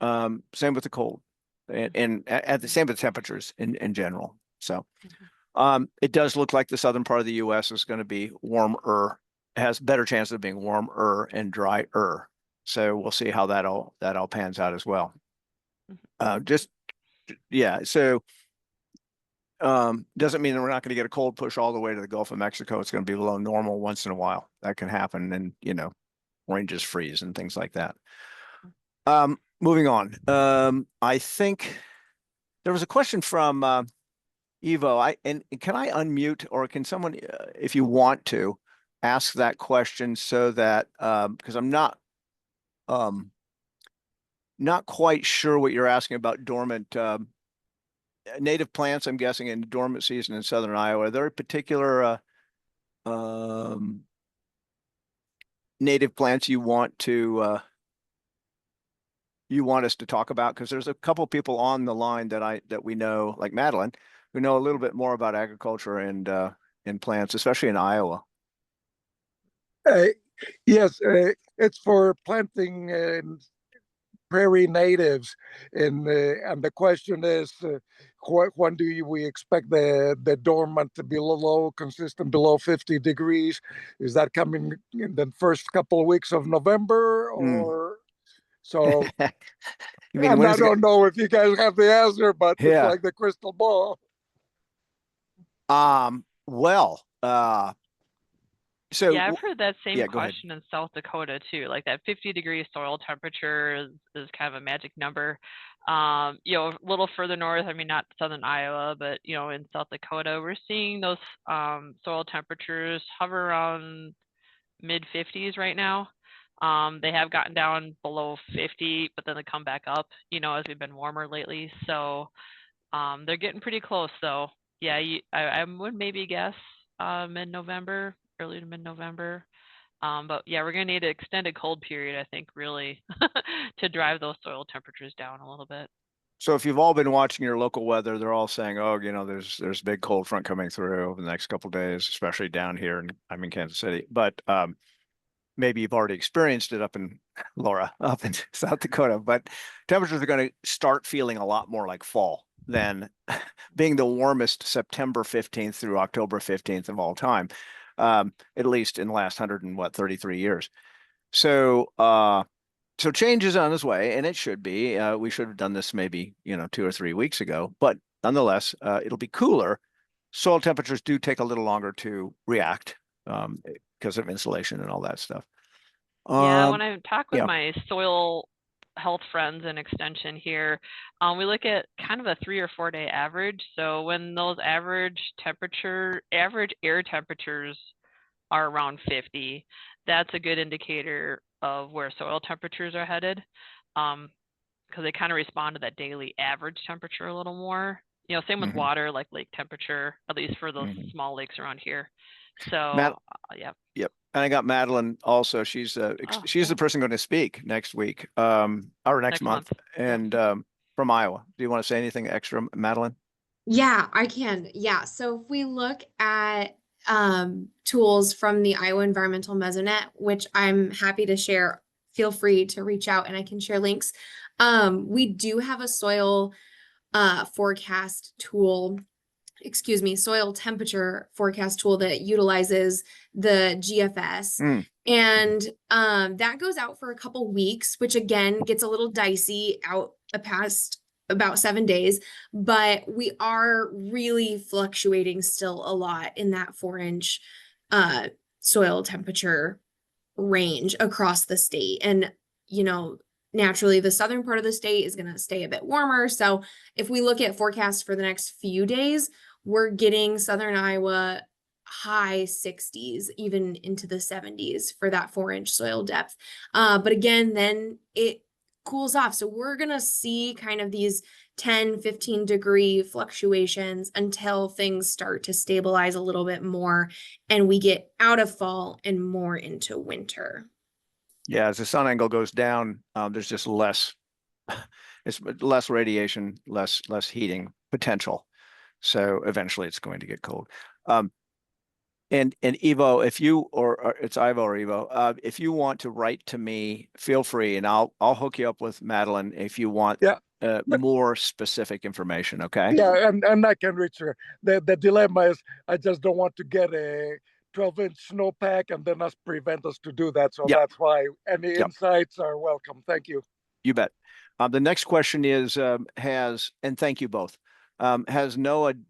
Same with the cold, and at the same with temperatures in general. So Mhm. it does look like the southern part of the U.S. is going to be warmer, has better chance of being warmer and drier. So we'll see how that all pans out as well. Just yeah. So doesn't mean that we're not going to get a cold push all the way to the Gulf of Mexico. It's going to be below normal once in a while. That can happen, and ranges freeze and things like that. Moving on. I think there was a question from Evo. And can I unmute, or can someone, if you want to, ask that question so that because I'm not quite sure what you're asking about dormant native plants. I'm guessing in dormant season in southern Iowa. Are there particular native plants you want us to talk about? Because there's a couple people on the line that we know, like Madeline, who know a little bit more about agriculture and plants, especially in Iowa. Uh, yes, it's for planting prairie natives, and the question is, when do we expect the dormant to be low, consistent below 50 degrees? Is that coming in the first couple of weeks of November, Mm. or so? You mean And when I is it? don't know if you guys have the answer, but it's Yeah. like the crystal ball. Well, Yeah, so I've heard that same yeah, go ahead. question in South Dakota too. Like that 50-degree soil temperature is kind of a magic number. A little further north, I mean, not southern Iowa, but in South Dakota, we're seeing those soil temperatures hover around mid 50s right now. They have gotten down below 50, but then they come back up, as we've been warmer lately. So they're getting pretty close though. Yeah, I would maybe guess mid-November, early to mid-November. But yeah, we're gonna need an extended cold period, I think, really, to drive those soil temperatures down a little bit. So if you've all been watching your local weather, they're all saying, "Oh, there's a big cold front coming through over the next couple of days, especially down here." And I'm in Kansas City, but maybe you've already experienced it up in Laura, up in South Dakota. But temperatures are going to start feeling a lot more like fall than being the warmest September 15th through October 15th of all time, at least in the last 33 years. So, so change is on its way, and it should be. We should have done this maybe 2 or 3 weeks ago, but nonetheless, it'll be cooler. Soil temperatures do take a little longer to react because of insulation and all that stuff. Yeah, when Um, I talk with yeah. my soil health friends in extension here, we look at kind of a 3 or 4 day average. So when those average air temperatures are around 50, that's a good indicator of where soil temperatures are headed, because they kind of respond to that daily average temperature a little more. Same with Hmm. water, like lake temperature, at least for those Hmm. small lakes around here. So, Matt, yeah. yep. And I got Madeline also. She's Oh, she's the cool. person going to speak next week, or next Next month. month, Yep. and from Iowa. Do you want to say anything extra, Madeline? Yeah, I can. Yeah. So if we look at tools from the Iowa Environmental Mesonet, which I'm happy to share, feel free to reach out and I can share links. We do have a soil forecast tool, excuse me, soil temperature forecast tool that utilizes the GFS. And that goes out for a couple weeks, which again gets a little dicey out past about 7 days, but we are really fluctuating still a lot in that 4-inch soil temperature range across the state. And, you know, naturally the southern part of the state is going to stay a bit warmer. So if we look at forecasts for the next few days, we're getting southern Iowa high 60s, even into the 70s for that 4-inch soil depth. But again, then it cools off. So we're going to see kind of these 10, 15 degree fluctuations until things start to stabilize a little bit more and we get out of fall and more into winter. Yeah, as the sun angle goes down, there's just less, it's less radiation, less heating potential. So eventually it's going to get cold. And Ivo, if you, or it's Ivo or Ivo, if you want to write to me, feel free, and I'll hook you up with Madeline if you want more specific information. Okay. Yeah, and I can reach her. The dilemma is I just don't want to get a 12-inch snowpack and then us prevent us to do that. So that's why any insights are welcome. Thank you. You bet. The next question is, and thank you both, has NOAA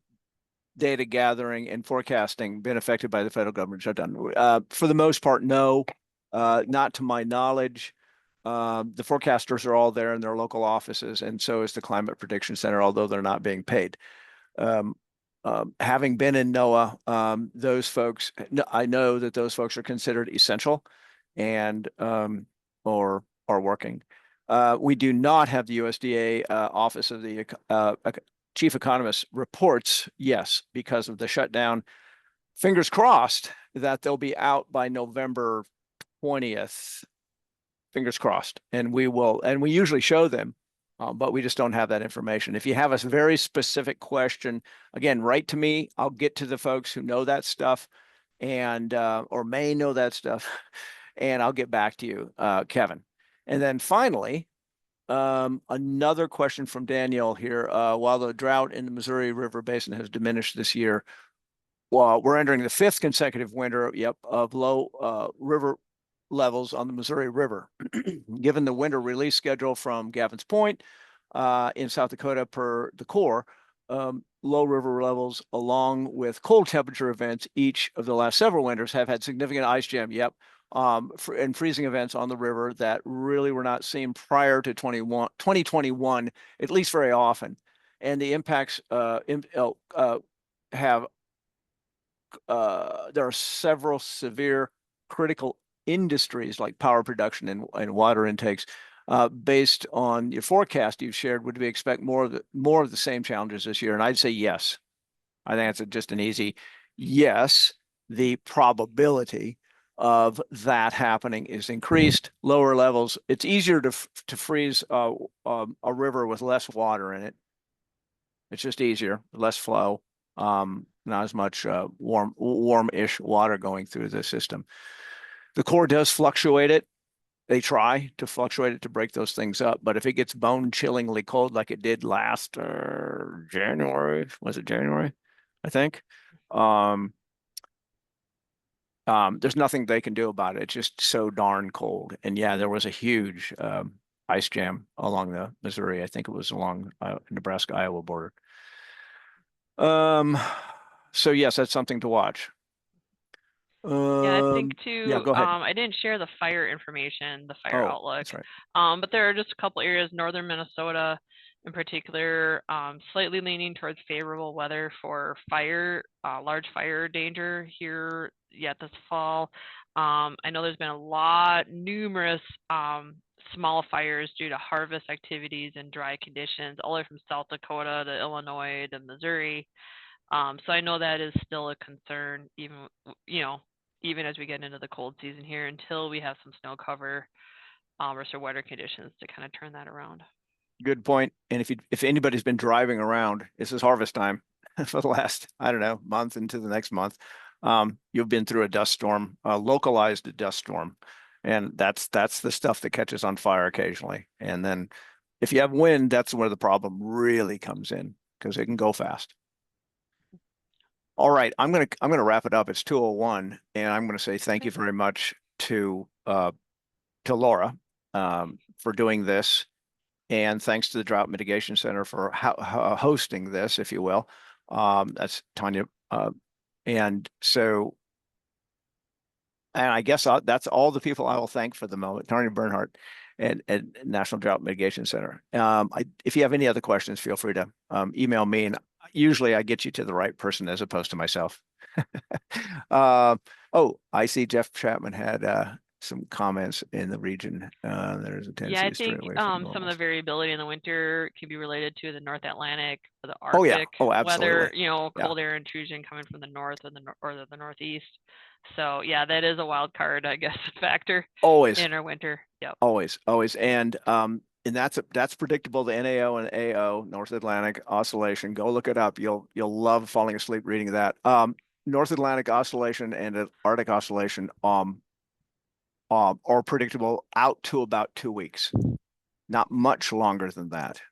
data gathering and forecasting been affected by the federal government shutdown? For the most part, no, not to my knowledge. The forecasters are all there in their local offices, and so is the Climate Prediction Center, although they're not being paid. Having been in NOAA, those folks, I know that those folks are considered essential and or are working. We do not have the USDA Office of the Chief Economist reports, yes, because of the shutdown. Fingers crossed that they'll be out by November 20th. Fingers crossed. And we will, and we usually show them, but we just don't have that information. If you have a very specific question, again, write to me. I'll get to the folks who know that stuff and or may know that stuff, and I'll get back to you, Kevin. And then finally, another question from Daniel here. While the drought in the Missouri River Basin has diminished this year, well, we're entering the 5th consecutive winter, of low river levels on the Missouri River. Given the winter release schedule from Gavin's Point in South Dakota per the Corps, low river levels along with cold temperature events each of the last several winters have had significant ice jam. And freezing events on the river that really were not seen prior to 2021, at least very often. And the impacts have, there are several severe critical industries like power production and water intakes. Based on your forecast you've shared, would we expect more of the same challenges this year? And I'd say yes. I think it's just an easy yes. The probability of that happening is increased. Lower levels, it's easier to freeze a river with less water in it. It's just easier, less flow, not as much warm-ish water going through the system. The Corps does fluctuate it. They try to fluctuate it to break those things up, but if it gets bone-chillingly cold like it did last January, was it January? I think. There's nothing they can do about it. It's just so darn cold. And yeah, there was a huge ice jam along the Missouri. I think it was along Nebraska-Iowa border. So yes, that's something to watch. Yeah, I think too. Yeah, go ahead. I didn't share the fire information, the fire outlook. That's right. But there are just a couple areas, northern Minnesota in particular, slightly leaning towards favorable weather for fire, large fire danger here yet this fall. I know there's been numerous small fires due to harvest activities and dry conditions, all the way from South Dakota to Illinois to Missouri. So I know that is still a concern, even as we get into the cold season here, until we have some snow cover or some wetter conditions to kind of turn that around. Good point. And if anybody's been driving around, this is harvest time for the last, I don't know, month into the next month. You've been through a dust storm, a localized dust storm, and that's the stuff that catches on fire occasionally. And then if you have wind, that's where the problem really comes in because it can go fast. All right, I'm gonna wrap it up. It's 2:01, and I'm gonna say thank you very much to Laura for doing this. And thanks to the Drought Mitigation Center for hosting this, if you will. That's Tanya. And I guess that's all the people I will thank for the moment. Tanya Bernhardt and National Drought Mitigation Center. If you have any other questions, feel free to email me. And usually I get you to the right person as opposed to myself. Oh, I see Jeff Chapman had some comments in the region. There's a tendency Yeah, I to stray think away from some of the variability in the winter can be related to the North Atlantic or the Oh, yeah. Arctic Oh, absolutely. weather, Yeah. cold air intrusion coming from the north or the northeast. So yeah, that is a wild card, I guess, factor Always, in our winter. Yep. always. And that's predictable. The NAO and AO, North Atlantic Oscillation. Go look it up. You'll love falling asleep reading that. North Atlantic Oscillation and Arctic Oscillation are predictable out to about 2 weeks, not much longer than that.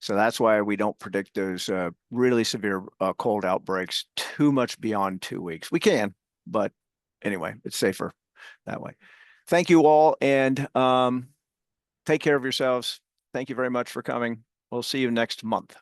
So that's why we don't predict those really severe cold outbreaks too much beyond 2 weeks. We can, but anyway, it's safer that way. Thank you all, and take care of yourselves. Thank you very much for coming. We'll see you next month.